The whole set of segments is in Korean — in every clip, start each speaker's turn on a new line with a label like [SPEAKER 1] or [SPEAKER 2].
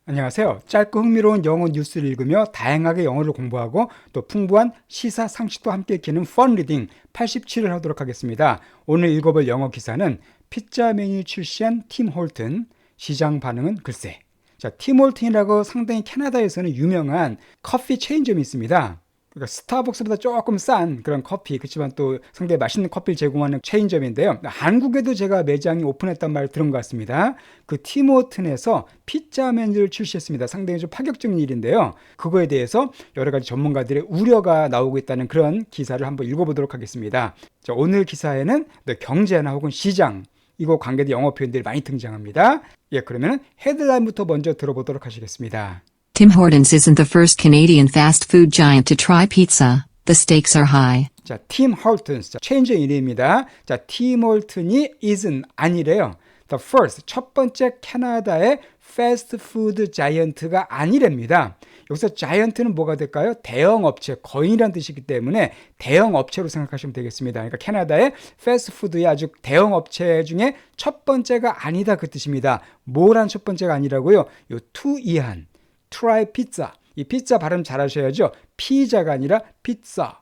[SPEAKER 1] 안녕하세요. 짧고 흥미로운 영어 뉴스를 읽으며 다양하게 영어를 공부하고 또 풍부한 시사 상식도 함께 익히는 펀 리딩 87을 하도록 하겠습니다. 오늘 읽어볼 영어 기사는 피자 메뉴 출시한 팀 홀튼, 시장 반응은 글쎄. 자, 팀 홀튼이라고 상당히 캐나다에서는 유명한 커피 체인점이 있습니다. 그러니까 스타벅스보다 조금 싼 그런 커피, 그렇지만 또 상당히 맛있는 커피를 제공하는 체인점인데요. 한국에도 제가 매장이 오픈했단 말을 들은 것 같습니다. 그 팀호튼에서 피자 메뉴를 출시했습니다. 상당히 좀 파격적인 일인데요. 그거에 대해서 여러 가지 전문가들의 우려가 나오고 있다는 그런 기사를 한번 읽어보도록 하겠습니다. 자, 오늘 기사에는 경제나 혹은 시장, 이거 관계된 영어 표현들이 많이 등장합니다. 예, 그러면 헤드라인부터 먼저 들어보도록 하시겠습니다.
[SPEAKER 2] Tim Hortons isn't the first Canadian fast food giant to try pizza. The stakes are high.
[SPEAKER 1] 자, 팀 홀튼스, 체인점 이름입니다. 자, 팀 홀튼이 isn't 아니래요. The first, 첫 번째 캐나다의 패스트푸드 자이언트가 아니랍니다. 여기서 자이언트는 뭐가 될까요? 대형 업체, 거인이란 뜻이기 때문에 대형 업체로 생각하시면 되겠습니다. 그러니까 캐나다의 패스트푸드의 아주 대형 업체 중에 첫 번째가 아니다 그 뜻입니다. 뭐란 첫 번째가 아니라고요? 요 투이한, try pizza. 이 피자 발음 잘 하셔야죠. 피자가 아니라 피자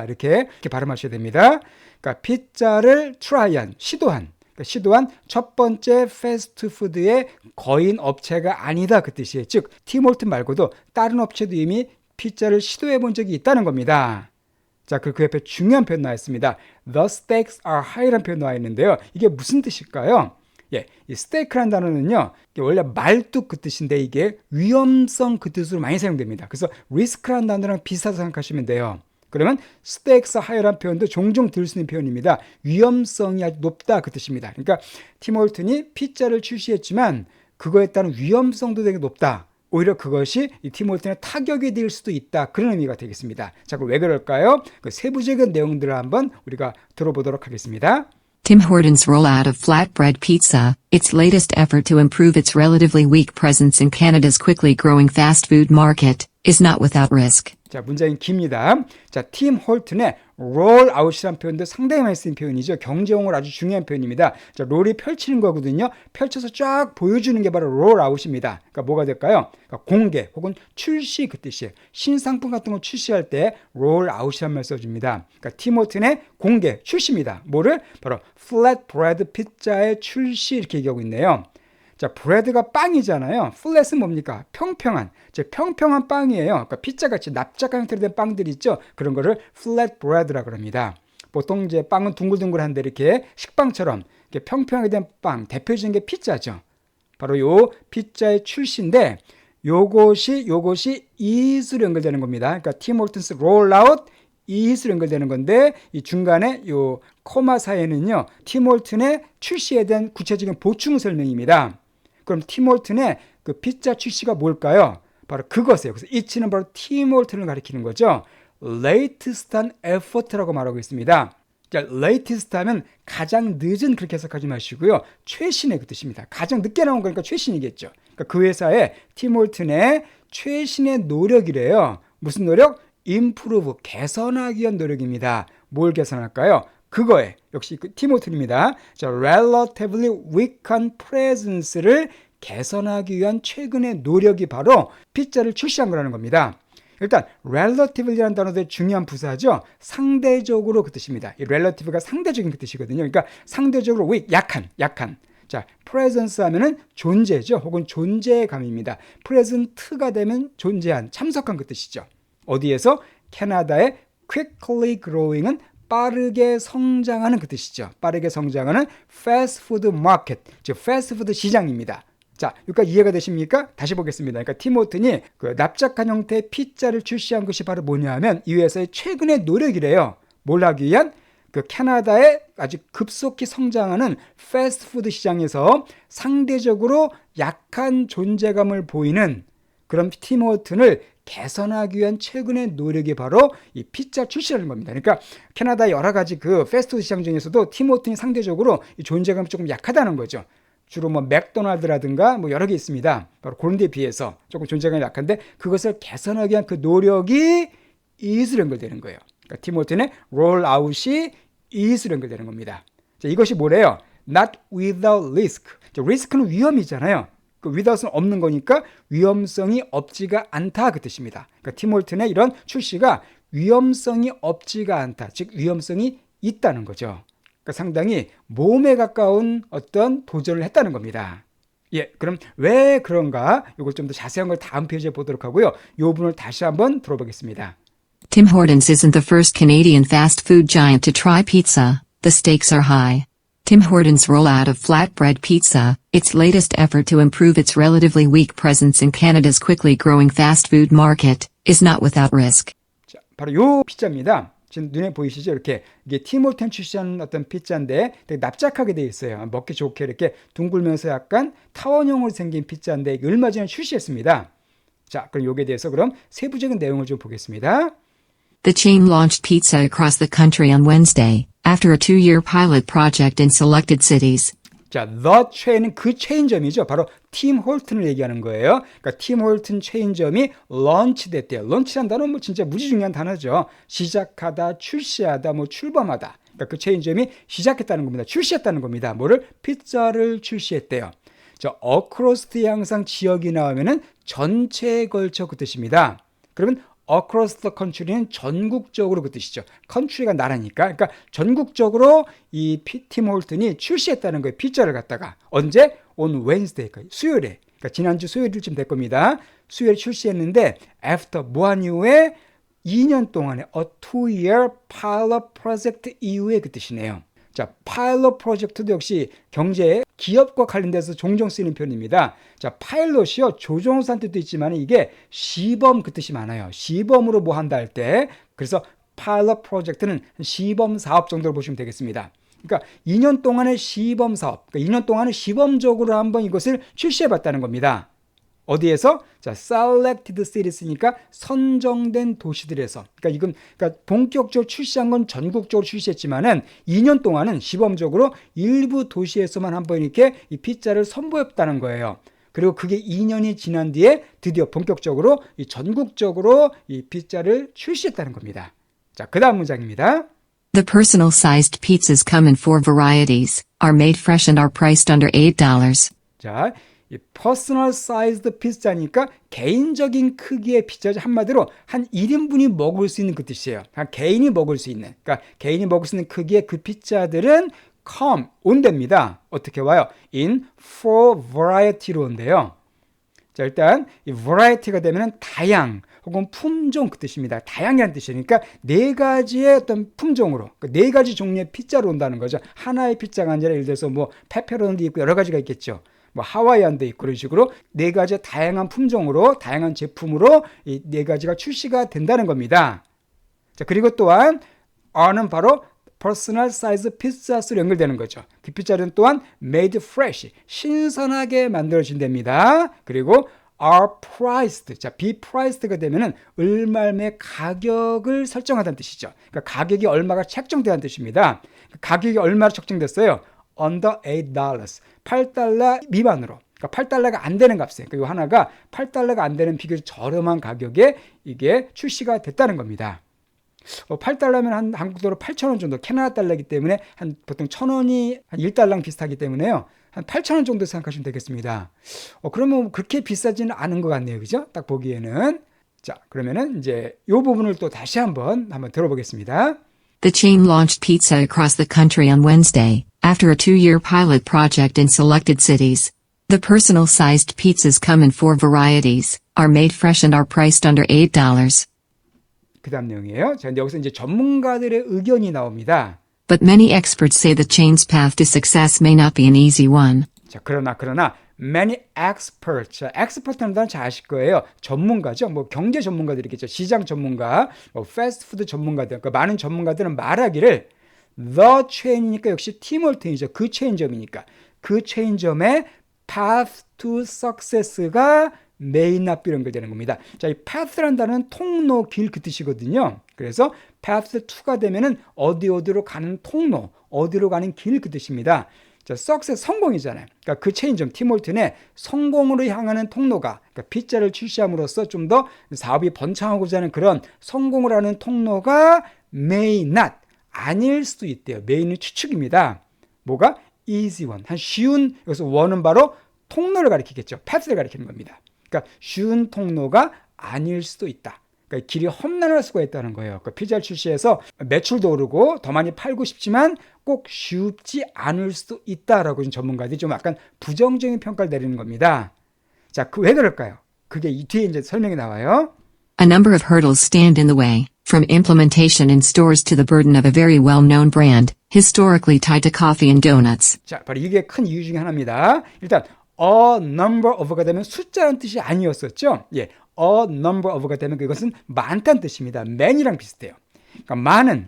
[SPEAKER 1] 이렇게 발음하셔야 됩니다. 그러니까 피자를 try한, 시도한 첫 번째 패스트푸드의 거인 업체가 아니다 그 뜻이에요. 즉 팀홀튼 말고도 다른 업체도 이미 피자를 시도해 본 적이 있다는 겁니다. 자, 그 옆에 중요한 표현 나와 있습니다. The stakes are high라는 표현 나와 있는데요. 이게 무슨 뜻일까요? 예, 이 스테이크라는 단어는요, 원래 말뚝 그 뜻인데 이게 위험성 그 뜻으로 많이 사용됩니다. 그래서 리스크라는 단어랑 비슷하다고 생각하시면 돼요. 그러면 stakes high라는 표현도 종종 들을 수 있는 표현입니다. 위험성이 아주 높다 그 뜻입니다. 그러니까 팀 홀튼이 피자를 출시했지만 그거에 따른 위험성도 되게 높다. 오히려 그것이 이 팀 홀튼의 타격이 될 수도 있다. 그런 의미가 되겠습니다. 자, 그럼 왜 그럴까요? 그 세부적인 내용들을 한번 우리가 들어보도록 하겠습니다.
[SPEAKER 2] Tim Hortons' rollout of flatbread pizza, its latest effort to improve its relatively weak presence in Canada's quickly growing fast food market, is not without risk.
[SPEAKER 1] 자, 문장이 깁니다. 자, 팀 홀튼의 롤아웃이라는 표현도 상당히 많이 쓰는 표현이죠. 경제용어로 아주 중요한 표현입니다. 자, 롤이 펼치는 거거든요. 펼쳐서 쫙 보여주는 게 바로 롤아웃입니다. 그러니까 뭐가 될까요? 그러니까 공개 혹은 출시 그 뜻이에요. 신상품 같은 거 출시할 때 롤아웃이라는 말 써줍니다. 그러니까 팀 홀튼의 공개, 출시입니다. 뭐를? 바로 플랫브레드 피자의 출시 이렇게 얘기하고 있네요. 자, 브레드가 빵이잖아요. 플랫은 뭡니까? 평평한. 평평한 빵이에요. 그러니까 피자같이 납작한 형태로 된 빵들 있죠? 그런 거를 플랫 브레드라고 합니다. 보통 이제 빵은 둥글둥글한데 이렇게 식빵처럼 이렇게 평평하게 된 빵, 대표적인 게 피자죠. 바로 요 피자의 출시인데 요것이 is로 연결되는 겁니다. 그러니까 팀 홀튼스 롤아웃 is로 연결되는 건데 이 중간에 요 코마 사이에는요. 팀 홀튼의 출시에 대한 구체적인 보충 설명입니다. 그럼 팀 홀튼의 그 피자 출시가 뭘까요? 바로 그것이에요. 그래서 it는 바로 팀 홀튼을 가리키는 거죠. latest한 effort라고 말하고 있습니다. 자, latest 하면 가장 늦은 그렇게 해석하지 마시고요. 최신의 그 뜻입니다. 가장 늦게 나온 거니까 최신이겠죠. 그러니까 그 회사의 팀 홀튼의 최신의 노력이래요. 무슨 노력? improve, 개선하기 위한 노력입니다. 뭘 개선할까요? 그거에 역시 그 팀 홀튼입니다. 자, relatively weak한 presence를 개선하기 위한 최근의 노력이 바로 피자를 출시한 거라는 겁니다. 일단 relatively라는 단어도 중요한 부사죠. 상대적으로 그 뜻입니다. 이 relative가 상대적인 그 뜻이거든요. 그러니까 상대적으로 weak, 약한. 자, presence 하면은 존재죠. 혹은 존재감입니다. present가 되면 존재한, 참석한 그 뜻이죠. 어디에서? 캐나다의 quickly growing은 빠르게 성장하는 그 뜻이죠. 빠르게 성장하는 패스트푸드 마켓, 즉 패스트푸드 시장입니다. 자, 여기까지 이해가 되십니까? 다시 보겠습니다. 그러니까 팀 홀튼이 그 납작한 형태의 피자를 출시한 것이 바로 뭐냐 하면 이 회사의 최근의 노력이래요. 뭘 하기 위한? 그 캐나다의 아주 급속히 성장하는 패스트푸드 시장에서 상대적으로 약한 존재감을 보이는 그런 팀 홀튼을 개선하기 위한 최근의 노력이 바로 이 피자 출시라는 겁니다. 그러니까 캐나다 여러 가지 그 패스트푸드 시장 중에서도 팀 홀튼이 상대적으로 이 존재감이 조금 약하다는 거죠. 주로 뭐 맥도날드라든가 뭐 여러 개 있습니다. 바로 그런 데에 비해서 조금 존재감이 약한데 그것을 개선하기 위한 그 노력이 is로 연결되는 거예요. 그러니까 팀 홀튼의 롤아웃이 is로 연결되는 겁니다. 자, 이것이 뭐래요? Not without risk. 리스크는 위험이잖아요. 그 without은 없는 거니까 위험성이 없지가 않다 그 뜻입니다. 그러니까 팀 홀튼의 이런 출시가 위험성이 없지가 않다, 즉 위험성이 있다는 거죠. 그러니까 상당히 몸에 가까운 어떤 도전을 했다는 겁니다. 예, 그럼 왜 그런가? 이걸 좀 더 자세한 걸 다음 페이지에 보도록 하고요. 이 부분을 다시 한번 들어보겠습니다.
[SPEAKER 2] Tim Hortons isn't the first Canadian fast food giant to try pizza. The stakes are high. Tim Hortons' rollout of flatbread pizza, its latest effort to improve its relatively weak presence in Canada's quickly growing fast food market, is not without risk.
[SPEAKER 1] 자, 바로 이 피자입니다. 지금 눈에 보이시죠? 이렇게 이게 팀 홀튼 출시한 어떤 피자인데 되게 납작하게 되어 있어요. 먹기 좋게 이렇게 둥글면서 약간 타원형으로 생긴 피자인데 얼마 전에 출시했습니다. 자, 그럼 여기에 대해서 그럼 세부적인 내용을 좀 보겠습니다.
[SPEAKER 2] The chain launched pizza across the country on Wednesday, after a 2-year pilot project in selected cities.
[SPEAKER 1] 자, The Chain은 그 체인점이죠. 바로 팀 홀튼을 얘기하는 거예요. 그러니까 팀 홀튼 체인점이 런치됐대요. 런치란 단어는 뭐 진짜 무지 중요한 단어죠. 시작하다, 출시하다, 뭐 출범하다. 그러니까 그 체인점이 시작했다는 겁니다. 출시했다는 겁니다. 뭐를? 피자를 출시했대요. 자, across the 항상 지역이 나오면은 전체에 걸쳐 그 뜻입니다. 그러면 across the country는 전국적으로 그 뜻이죠. country가 나라니까. 그러니까 전국적으로 이 팀 홀튼이 출시했다는 거예요. 피자를 갖다가. 언제? on Wednesday. 수요일에. 그러니까 지난주 수요일쯤 될 겁니다. 수요일에 출시했는데 after 뭐한 이후에 2년 동안의 a 2-year pilot project 이후에 그 뜻이네요. 자, 파일럿 프로젝트도 역시 경제, 기업과 관련돼서 종종 쓰이는 표현입니다. 자, 파일럿이요, 조종사한 뜻도 있지만 이게 시범 그 뜻이 많아요. 시범으로 뭐 한다 할 때. 그래서 파일럿 프로젝트는 시범 사업 정도로 보시면 되겠습니다. 그러니까 2년 동안의 시범 사업, 그러니까 2년 동안은 시범적으로 한번 이것을 출시해 봤다는 겁니다. 어디에서? 자, selected cities니까 선정된 도시들에서. 그러니까 이건 그러니까 본격적으로 출시한 건 전국적으로 출시했지만은 2년 동안은 시범적으로 일부 도시에서만 한번 이렇게 이 피자를 선보였다는 거예요. 그리고 그게 2년이 지난 뒤에 드디어 본격적으로 이 전국적으로 이 피자를 출시했다는 겁니다. 자, 그다음 문장입니다.
[SPEAKER 2] The personal-sized pizzas come in 4 varieties, are made fresh and are priced under $8.
[SPEAKER 1] 자, 이 퍼스널 사이즈드 피자니까 개인적인 크기의 피자죠. 한마디로 한 1인분이 먹을 수 있는 그 뜻이에요. 한 개인이 먹을 수 있는. 그러니까 개인이 먹을 수 있는 크기의 그 피자들은 come, 온답니다. 어떻게 와요? in 4 variety로 온대요. 자, 일단 이 variety가 되면은 다양 혹은 품종 그 뜻입니다. 다양이라는 뜻이에요. 그러니까 4가지의 어떤 품종으로, 그러니까 4가지 종류의 피자로 온다는 거죠. 하나의 피자가 아니라 예를 들어서 뭐 페페로니도 있고 여러 가지가 있겠죠. 뭐 하와이안도 있고 그런 식으로 4가지 다양한 품종으로, 다양한 제품으로 이 4가지가 출시가 된다는 겁니다. 자, 그리고 또한 are는 바로 personal size pizza 수로 연결되는 거죠. 그 피자는 또한 made fresh, 신선하게 만들어진답니다. 그리고 are priced, 자, be priced가 되면은 얼마의 가격을 설정하다는 뜻이죠. 그러니까 가격이 얼마가 책정되는 뜻입니다. 가격이 얼마로 책정됐어요? under $8, 8달러 미만으로. 그러니까 8달러가 안 되는 값이에요. 그러니까 이 하나가 8달러가 안 되는 비교적 저렴한 가격에 이게 출시가 됐다는 겁니다. 8달러면 한 한국 돈으로 8,000원 정도, 캐나다 달러이기 때문에 한 보통 1,000원이 한 1달러랑 비슷하기 때문에요. 한 8,000원 정도 생각하시면 되겠습니다. 그러면 그렇게 비싸지는 않은 것 같네요. 그죠? 딱 보기에는. 자, 그러면은 이제 이 부분을 또 다시 한번 들어보겠습니다.
[SPEAKER 2] The chain launched pizza across the country on Wednesday, after a 2-year pilot project in selected cities. The personal-sized pizzas come in 4 varieties, are made fresh and are priced under $8.
[SPEAKER 1] 그 다음 내용이에요. 자, 근데 여기서 이제 전문가들의 의견이 나옵니다.
[SPEAKER 2] But many experts say the chain's path to success may not be an easy one.
[SPEAKER 1] 자, 그러나 many experts. 자, expert라는 단어 잘 아실 거예요. 전문가죠. 뭐 경제 전문가들이겠죠. 시장 전문가, 뭐 패스트푸드 전문가들. 그러니까 많은 전문가들은 말하기를 the chain이니까 역시 팀 홀튼이죠. 그 체인점이니까. 그 체인점의 path to success가 may not be 연결되는 겁니다. 자, 이 path라는 단어는 통로, 길 그 뜻이거든요. 그래서 path to가 되면은 어디로 가는 통로, 어디로 가는 길 그 뜻입니다. 자, success 성공이잖아요. 그러니까 그 체인점 팀 홀튼의 성공으로 향하는 통로가, 그러니까 피자를 출시함으로써 좀 더 사업이 번창하고자 하는 그런 성공을 하는 통로가 may not, 아닐 수도 있대요. may는 추측입니다. 뭐가? easy one, 한 쉬운, 여기서 one은 바로 통로를 가리키겠죠. path를 가리키는 겁니다. 그러니까 쉬운 통로가 아닐 수도 있다. 그러니까 길이 험난할 수가 있다는 거예요. 그 피자를 출시해서 매출도 오르고 더 많이 팔고 싶지만 꼭 쉽지 않을 수도 있다라고 전문가들이 좀 약간 부정적인 평가를 내리는 겁니다. 자, 왜 그럴까요? 그게 이 뒤에 이제 설명이 나와요.
[SPEAKER 2] A number of hurdles stand in the way, from implementation in stores to the burden of a very well-known brand, historically tied to coffee and donuts.
[SPEAKER 1] 자, 바로 이게 큰 이유 중에 하나입니다. 일단 a number of가 되면 숫자라는 뜻이 아니었었죠. 예, a number of가 되면 그것은 많다는 뜻입니다. many랑 비슷해요. 그러니까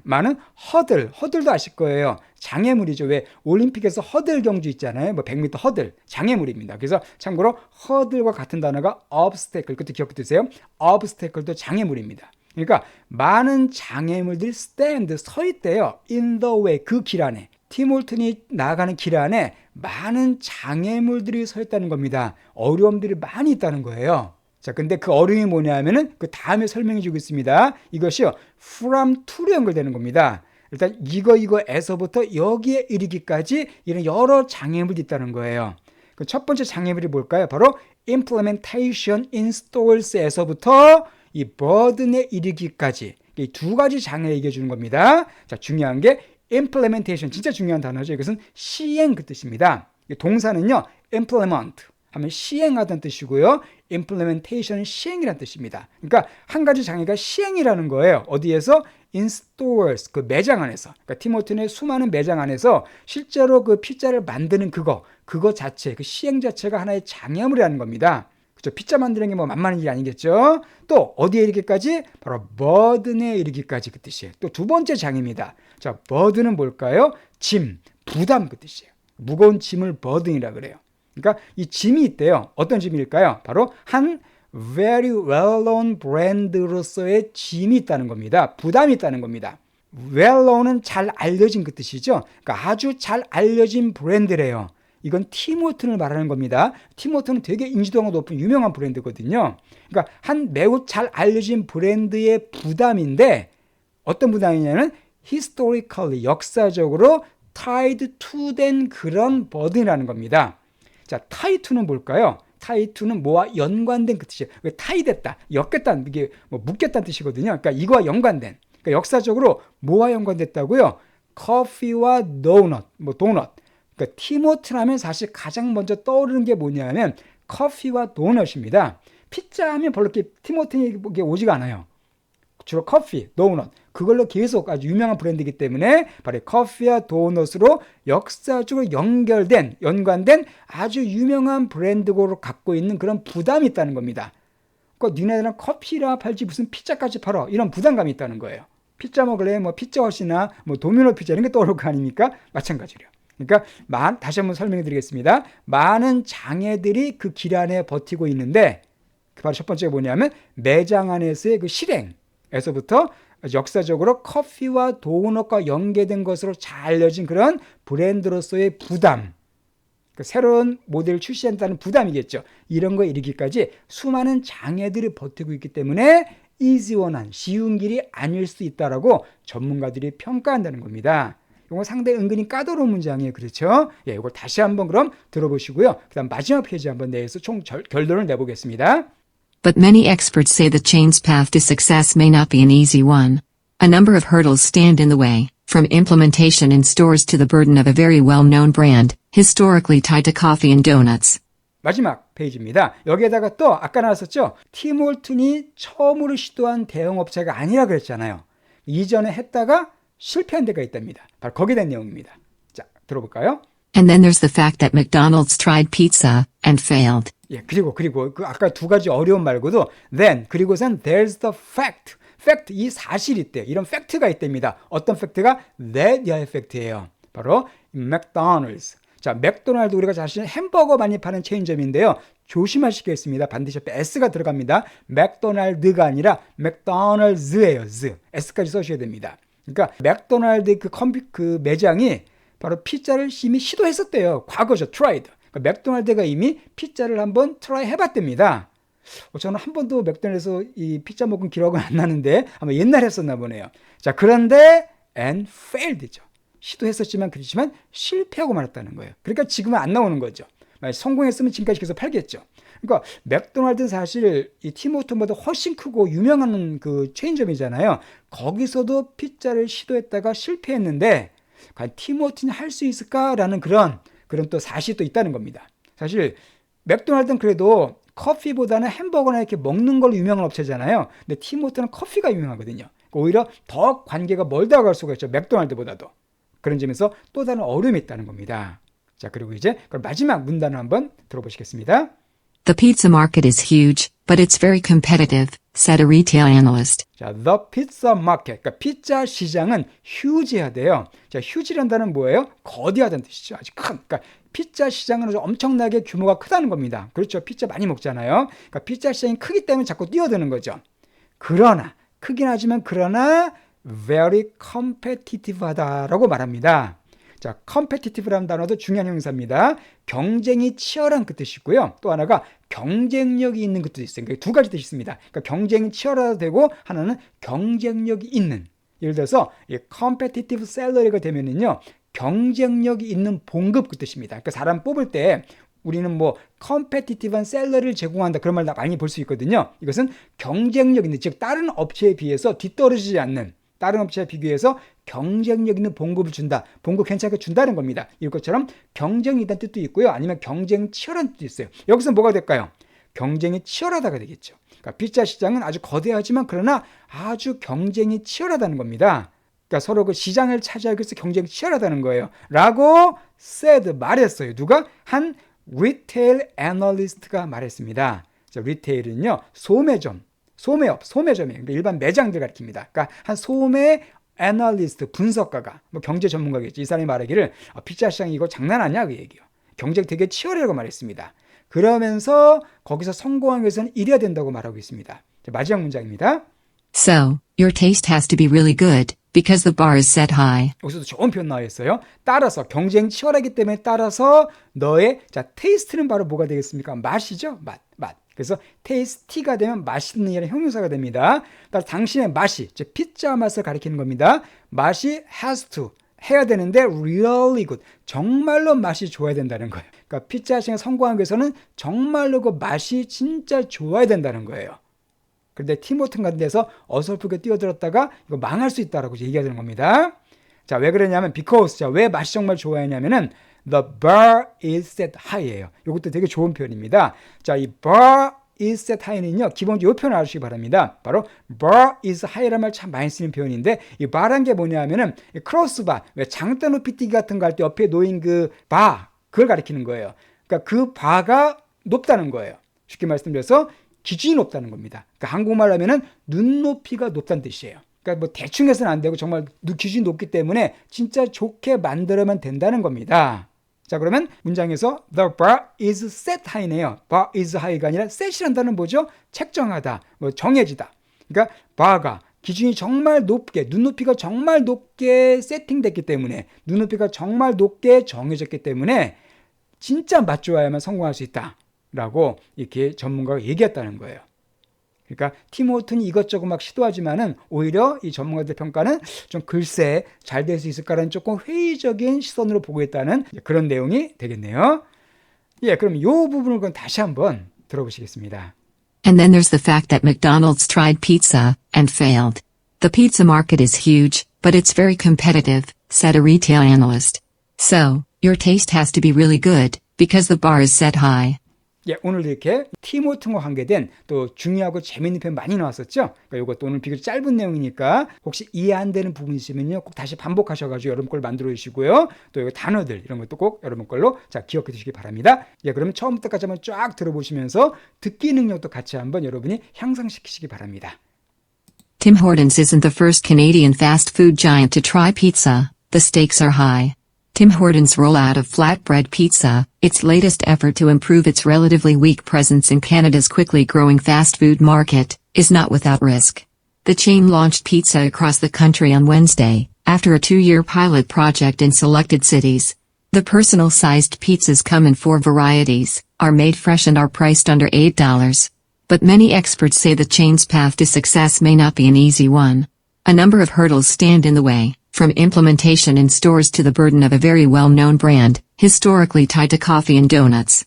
[SPEAKER 1] 많은 허들도 아실 거예요. 장애물이죠. 왜 올림픽에서 허들 경주 있잖아요. 뭐 100m 허들 장애물입니다. 그래서 참고로 허들과 같은 단어가 obstacle, 그것도 기억해두세요. obstacle도 장애물입니다. 그러니까 많은 장애물들이 stand, 서 있대요. in the way, 그 길 안에. 팀 홀튼이 나아가는 길 안에 많은 장애물들이 서 있다는 겁니다. 어려움들이 많이 있다는 거예요. 자, 근데 그 어려움이 뭐냐면은 그 다음에 설명해 주고 있습니다. 이것이요, from to로 연결되는 겁니다. 일단 이거에서부터 여기에 이르기까지 이런 여러 장애물이 있다는 거예요. 그 첫 번째 장애물이 뭘까요? 바로 implementation in stores에서부터 이 burden에 이르기까지 이 두 가지 장애 얘기해 주는 겁니다. 자, 중요한 게 implementation, 진짜 중요한 단어죠. 이것은 시행 그 뜻입니다. 동사는요, implement 하면 시행하다는 뜻이고요. implementation은 시행이라는 뜻입니다. 그러니까 한 가지 장애가 시행이라는 거예요. 어디에서? in stores, 그 매장 안에서. 그러니까 팀홀튼의 수많은 매장 안에서 실제로 그 피자를 만드는 그거 자체, 그 시행 자체가 하나의 장애물이라는 겁니다. 그렇죠? 피자 만드는 게 뭐 만만한 일이 아니겠죠? 또 어디에 이르기까지? 바로 burden에 이르기까지 그 뜻이에요. 또 두 번째 장애입니다. 자, burden은 뭘까요? 짐, 부담 그 뜻이에요. 무거운 짐을 burden이라 그래요. 그러니까 이 짐이 있대요. 어떤 짐일까요? 바로 한 very well-known 브랜드로서의 짐이 있다는 겁니다. 부담이 있다는 겁니다. well-known은 잘 알려진 그 뜻이죠. 그러니까 아주 잘 알려진 브랜드래요. 이건 팀 홀튼을 말하는 겁니다. 팀 홀튼은 되게 인지도가 높은 유명한 브랜드거든요. 그러니까 한 매우 잘 알려진 브랜드의 부담인데 어떤 부담이냐면 historically, 역사적으로 tied to 된 그런 burden이라는 겁니다. 자, tie to는 뭘까요? tie to는 뭐와 연관된 그 뜻이에요. 타이됐다, 엮였다, 이게 뭐 묶였다는 뜻이거든요. 그러니까 이거와 연관된. 그러니까 역사적으로 뭐와 연관됐다고요? 커피와 도넛, 도넛. 그러니까 팀워튼 하면 사실 가장 먼저 떠오르는 게 뭐냐면 커피와 도넛입니다. 피자 하면 별로 이렇게 팀워튼이 오지가 않아요. 주로 커피, 도넛, 그걸로 계속 아주 유명한 브랜드이기 때문에 바로 커피와 도넛으로 역사적으로 연관된 아주 유명한 브랜드로 갖고 있는 그런 부담이 있다는 겁니다. 그러니까 니네들은 커피라 팔지 무슨 피자까지 팔어, 이런 부담감이 있다는 거예요. 피자 먹을래? 피자헛이나 도미노 피자 이런 게 떠오를 거 아닙니까? 마찬가지로. 그러니까 다시 한번 설명해 드리겠습니다. 많은 장애들이 그 길 안에 버티고 있는데 바로 첫 번째가 뭐냐면 매장 안에서의 그 실행에서부터 역사적으로 커피와 도넛과 연계된 것으로 잘 알려진 그런 브랜드로서의 부담, 새로운 모델을 출시한다는 부담이겠죠. 이런 거에 이르기까지 수많은 장애들이 버티고 있기 때문에 easy원한 쉬운 길이 아닐 수 있다라고 전문가들이 평가한다는 겁니다. 이거 상당히 은근히 까다로운 문장이에요. 그렇죠? 예, 이걸 다시 한번 그럼 들어보시고요. 그 다음 마지막 페이지 한번 내서 총 결론을 내보겠습니다.
[SPEAKER 2] But many experts say the chain's path to success may not be an easy one. A number of hurdles stand in the way, from implementation in stores to the burden of a very well-known brand, historically tied to coffee and donuts.
[SPEAKER 1] 마지막 페이지입니다. 여기에다가 또 아까 나왔었죠? 팀 홀튼이 처음으로 시도한 대형업체가 아니라 그랬잖아요. 이전에 했다가 실패한 데가 있답니다. 바로 거기에 대한 내용입니다. 자, 들어볼까요?
[SPEAKER 2] And then there's the fact that McDonald's tried pizza and failed.
[SPEAKER 1] 예, 그리고 그 아까 두 가지 어려움 말고도 then 그리고선 there's the fact. fact, 이 사실이 있대요. 이런 팩트가 있답니다. 어떤 팩트가? that이야의 팩트예요. 바로 McDonald's. 자, 맥도날드 우리가 사실 햄버거 많이 파는 체인점인데요. 조심하시겠습니다. 반드시 옆에 S가 들어갑니다. 맥도날드가 아니라 맥도날즈예요. S까지 써주셔야 됩니다. 그러니까 맥도날드 그 매장이 바로 피자를 이미 시도했었대요. 과거죠. tried. 그러니까 맥도날드가 이미 피자를 한번 트라이 해봤답니다. 저는 한 번도 맥도날드에서 이 피자 먹은 기록은 안 나는데 아마 옛날에 했었나 보네요. 자, 그런데 and failed죠. 시도했었지만 그렇지만 실패하고 말았다는 거예요. 그러니까 지금은 안 나오는 거죠. 성공했으면 지금까지 계속 팔겠죠. 그러니까 맥도날드는 사실 이 팀호튼보다 훨씬 크고 유명한 그 체인점이잖아요. 거기서도 피자를 시도했다가 실패했는데 과연 팀호튼이 할 수 있을까라는 그런 또 사실이 또 있다는 겁니다. 사실 맥도날드는 그래도 커피보다는 햄버거나 이렇게 먹는 걸로 유명한 업체잖아요. 근데 팀호튼은 커피가 유명하거든요. 오히려 더 관계가 멀다 갈 수가 있죠. 맥도날드보다도. 그런 점에서 또 다른 어려움이 있다는 겁니다. 자, 그리고 이제 그럼 마지막 문단을 한번 들어보시겠습니다.
[SPEAKER 2] The pizza market is huge, but it's very competitive, said a retail analyst.
[SPEAKER 1] 자, the pizza market. 그러니까 피자 시장은 huge해야 돼요. 자, huge란 단어는 뭐예요? 거대하다는 뜻이죠. 아주 큰. 그러니까 피자 시장은 아주 엄청나게 규모가 크다는 겁니다. 그렇죠. 피자 많이 먹잖아요. 그러니까 피자 시장이 크기 때문에 자꾸 뛰어드는 거죠. 그러나 크긴 하지만 그러나 very competitive하다라고 말합니다. 자, competitive라는 단어도 중요한 형용사입니다. 경쟁이 치열한 그 뜻이고요. 또 하나가 경쟁력이 있는 그 뜻이 있어요. 그러니까 두 가지 뜻이 있습니다. 그러니까 경쟁이 치열하다 되고 하나는 경쟁력이 있는. 예를 들어서 이 competitive salary가 되면은요, 경쟁력이 있는 봉급 그 뜻입니다. 그러니까 사람 뽑을 때 우리는 뭐 competitive한 샐러리를 제공한다 그런 말 많이 볼 수 있거든요. 이것은 경쟁력 있는, 즉 다른 업체에 비해서 뒤떨어지지 않는, 다른 업체에 비교해서 경쟁력 있는 봉급을 준다. 봉급 괜찮게 준다는 겁니다. 이것처럼 경쟁이 있다는 뜻도 있고요. 아니면 경쟁 치열한 뜻도 있어요. 여기서 뭐가 될까요? 경쟁이 치열하다가 되겠죠. 그러니까 피자 시장은 아주 거대하지만 그러나 아주 경쟁이 치열하다는 겁니다. 그러니까 서로 그 시장을 차지하기 위해서 경쟁이 치열하다는 거예요. 라고 said, 말했어요. 누가? 한 리테일 애널리스트가 말했습니다. 자, 리테일은요, 소매점, 소매업, 소매점이에요. 그러니까 일반 매장들 가리킵니다. 그러니까 한 소매 애널리스트, 분석가가, 뭐 경제 전문가겠죠. 이 사람이 말하기를 피자 시장이 이거 장난 아니야 그 얘기요. 경쟁 되게 치열하다고 말했습니다. 그러면서 거기서 성공하기 위해서는 이래야 된다고 말하고 있습니다. 자, 마지막 문장입니다.
[SPEAKER 2] So, your taste has to be really good, because the bar is set high.
[SPEAKER 1] 여기서도 좋은 표현 나와 있어요. 따라서 경쟁 치열하기 때문에 따라서 너의 테이스트는 바로 뭐가 되겠습니까? 맛이죠. 맛. 그래서 테이스티가 되면 맛있는이라는 형용사가 됩니다. 그러니까 당신의 맛이, 즉 피자 맛을 가리키는 겁니다. 맛이 has to 해야 되는데 really good, 정말로 맛이 좋아야 된다는 거예요. 그러니까 피자 시장에 성공하기 위해서는 정말로 그 맛이 진짜 좋아야 된다는 거예요. 그런데 팀호튼 같은 데서 어설프게 뛰어들었다가 이거 망할 수 있다라고 얘기하는 겁니다. 자, 왜 그러냐면 because, 자, 왜 맛이 정말 좋아했냐면은 the bar is set high예요. 이것도 되게 좋은 표현입니다. 자, 이 bar is set high는요, 기본적으로 이 표현을 알아주시기 바랍니다. 바로 bar is high라는 말 참 많이 쓰는 표현인데, 이 bar란 게 뭐냐면은 크로스바, 왜 장대 높이 뛰기 같은 거 할 때 옆에 놓인 그 바, 그걸 가리키는 거예요. 그러니까 그 바가 높다는 거예요. 쉽게 말씀드려서 기준이 높다는 겁니다. 그러니까 한국말로 하면은 눈높이가 높다는 뜻이에요. 그러니까 뭐 대충 해서는 안 되고 정말 기준이 높기 때문에 진짜 좋게 만들어면 된다는 겁니다. 자, 그러면 문장에서 the bar is set high네요. bar is high가 아니라 set이라는 단어는 뭐죠? 책정하다, 뭐 정해지다. 그러니까 bar가 기준이 정말 높게, 눈높이가 정말 높게 세팅됐기 때문에, 눈높이가 정말 높게 정해졌기 때문에 진짜 맛 좋아야만 성공할 수 있다라고 이렇게 전문가가 얘기했다는 거예요. 그러니까 팀호튼이 이것저것 막 시도하지만은 오히려 이 전문가들 평가는 좀 글쎄 잘 될 수 있을까라는 조금 회의적인 시선으로 보고 있다는 그런 내용이 되겠네요. 예, 그럼 이 부분을 그럼 다시 한번 들어보시겠습니다.
[SPEAKER 2] And then there's the fact that McDonald's tried pizza and failed. The pizza market is huge, but it's very competitive, said a retail analyst. So, your taste has to be really good, because the bar is set high.
[SPEAKER 1] 예, 오늘 이렇게 팀호튼과 관계된 또 중요하고 재미있는 표현 많이 나왔었죠. 그러니까 이것도 오늘 비교적 짧은 내용이니까 혹시 이해 안 되는 부분이 있으면요, 꼭 다시 반복하셔가지고 여러분 걸 만들어 주시고요. 또 이거 단어들 이런 것도 꼭 여러분 걸로 자 기억해 두시기 바랍니다. 예, 그러면 처음부터까지 한번 쫙 들어보시면서 듣기 능력도 같이 한번 여러분이 향상시키시기 바랍니다.
[SPEAKER 2] Tim Hortons isn't the first Canadian fast food giant to try pizza. The stakes are high. Tim Hortons' rollout of flatbread pizza, its latest effort to improve its relatively weak presence in Canada's quickly growing fast food market, is not without risk. The chain launched pizza across the country on Wednesday, after a 2-year pilot project in selected cities. The personal-sized pizzas come in 4 varieties, are made fresh and are priced under $8. But many experts say the chain's path to success may not be an easy one. A number of hurdles stand in the way, from implementation in stores to the burden of a very well-known brand, historically tied to coffee and donuts.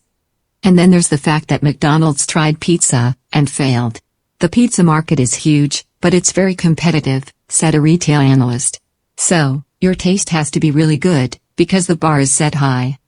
[SPEAKER 2] And then there's the fact that McDonald's tried pizza and failed. The pizza market is huge, but it's very competitive, said a retail analyst. So, your taste has to be really good, because the bar is set high.